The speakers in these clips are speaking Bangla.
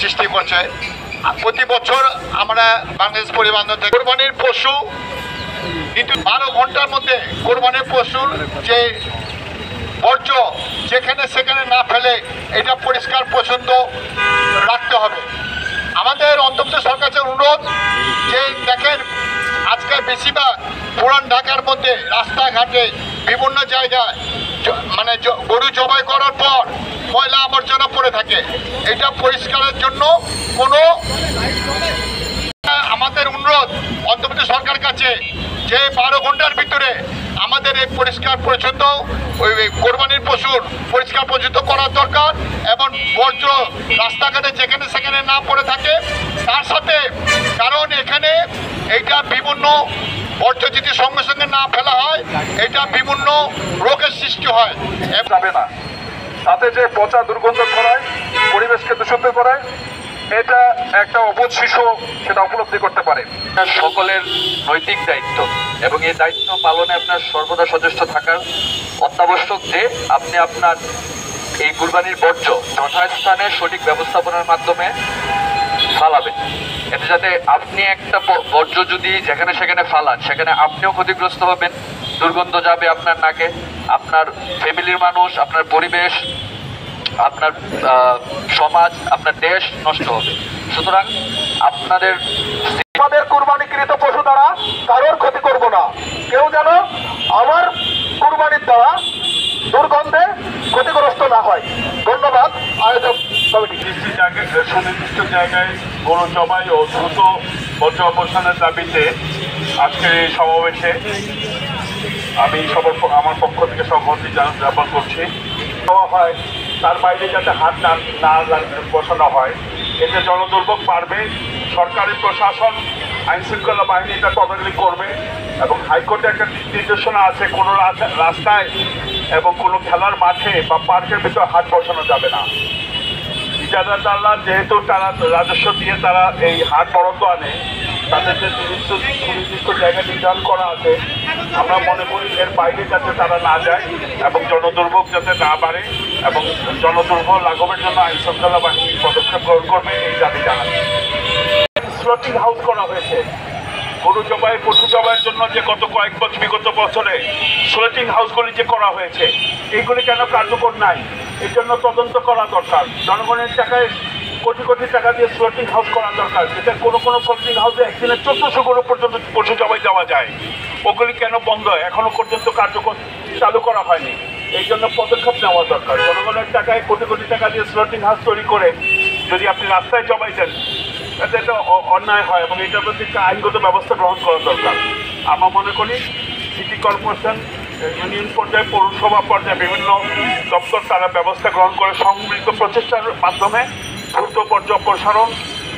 সৃষ্টি করছে। প্রতি বছর আমরা বাংলাদেশ পরিবহন থেকে কোরবানির পশু কিন্তু 12 ঘন্টার মধ্যে কোরবানির পশুর যে বর্জ্য যেখানে সেখানে না ফেলে এটা পরিষ্কার পরিচ্ছন্ন রাখতে হবে। আমাদের অন্তর্বর্তী সরকারের অনুরোধ যে দেখেন আজকে বেশিরভাগ পুরান ঢাকার মধ্যে রাস্তাঘাটে বিভিন্ন জায়গায় মানে গরু জবাই করার পর ময়লা আবর্জনা পড়ে থাকে। এটা পরিষ্কারের জন্য কোনো আমাদের অনুরোধ অন্তর্বর্তী সরকার কাছে যে 12 ঘন্টার ভিতরে আমাদের এই পরিষ্কার পরিচ্ছন্ন ওই কোরবানির পশুর পরিষ্কার পরিচ্ছন্ন করার দরকার এবং বর্জ্য রাস্তাঘাটে যেখানে সেখানে না পড়ে থাকে। তার সাথে কারণ এখানে এইটা বিভিন্ন বর্জ্য যদি সঙ্গে সঙ্গে না ফেলা হয় এটা বিভিন্ন রোগের সৃষ্টি হয়। যাবে না, তাতে যে পচা দুর্গন্ধ ছড়ায়, পরিবেশকে দূষিত করে, এটা একটা অবোধ শিশু সেটা উপলব্ধি করতে পারে। সকলের নৈতিক দায়িত্ব এবং এই দায়িত্ব পালনে আপনার সর্বদা সচেষ্ট থাকার অত্যাবশ্যক যে আপনি আপনার এই কুরবানির বর্জ্য যথাস্থানে সঠিক ব্যবস্থাপনার মাধ্যমে ফালাবেন। এতে যাতে আপনি একটা বর্জ্য যদি যেখানে সেখানে ফালান সেখানে আপনিও ক্ষতিগ্রস্ত হবেন, দুর্গন্ধ যাবে আপনার নাকে, আপনার ফ্যামিলির মানুষ, আপনার পরিবেশ, আপনার সমাজ, আপনার দেশ নষ্ট হবে। সুতরাং আপনাদের কুরবানিকৃত পশু দ্বারা কারোর ক্ষতি করব না, কেউ যেন আমার কুরবানির দ্বারা দুর্গন্ধে ক্ষতিগ্রস্ত না হয়। ধন্যবাদ আয়োজক কমিটি। সুনির্দিষ্ট জায়গায় গরু জবাই ও দ্রুত বর্জ্য অপসারণের দাবিতে আজকের এই সমাবেশে আমি আমার পক্ষ থেকে সংহতি জ্ঞাপন করছি। দেওয়া হয় তার বাইরে যাতে হাত না বসানো হয়, এতে জনদুর্ভোগ বাড়বে। সরকারি প্রশাসন আইনশৃঙ্খলা বাহিনী এটা তদারকি করবে এবং হাইকোর্টে একটা নির্দেশনা আছে কোনো রাস্তায় এবং কোনো খেলার মাঠে বা পার্কের ভিতরে হাত বসানো যাবে না। ইজারাদাররা যেহেতু তারা রাজস্ব দিয়ে তারা এই হাট বরাদ্দ আনে, তাদের যে সুনির্দিষ্ট জায়গা নির্ধারণ করা আছে, আমরা মনে করি এর বাইরে যাতে তারা না যায় এবং জনদুর্ভোগ যাতে না বাড়ে এবং জনদুর্ভোগ লাঘবের জন্য আইন শৃঙ্খলা বাহিনী পদক্ষেপ গ্রহণ করবে এই দাবি জানাচ্ছি। স্লটিং হাউস করা হয়েছে গরু জবাই পশু জবাইয়ের জন্য, যে বিগত বছরে স্লটিং হাউসগুলি যে করা হয়েছে এইগুলি কেন কার্যকর নাই, এর জন্য তদন্ত করা দরকার। জনগণের টাকায় কোটি কোটি টাকা দিয়ে স্লটিং হাউস করা দরকার, যেটা কোনো স্লটিং হাউসে একদিনে 1400 গরু পর্যন্ত পশু জবাই দেওয়া যায়। ওগুলি কেন বন্ধ হয়, এখনো পর্যন্ত কার্যকর চালু করা হয়নি। এই জন্য পদক্ষেপ নেওয়া দরকার। জনগণের টাকায় কোটি কোটি টাকা দিয়ে স্লটিং হাউস তৈরি করে যদি আপনি রাস্তায় জবাই দেন তাতে এটা অন্যায় হয় এবং এটার প্রতি একটা আইনগত ব্যবস্থা গ্রহণ করা দরকার। আমরা মনে করি সিটি কর্পোরেশন, ইউনিয়ন পর্যায়ে, পৌরসভা পর্যায়ে বিভিন্ন দপ্তর তারা ব্যবস্থা গ্রহণ করে সম্মিলিত প্রচেষ্টার মাধ্যমে দ্রুত বর্জ্য অপসারণ,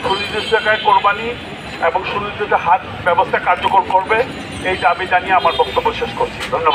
সুনির্দিষ্ট জায়গায় কোরবানি এবং সুনির্দিষ্ট হাট ব্যবস্থা কার্যকর করবে এই দাবি জানিয়ে আমার বক্তব্য শেষ করছি। ধন্যবাদ।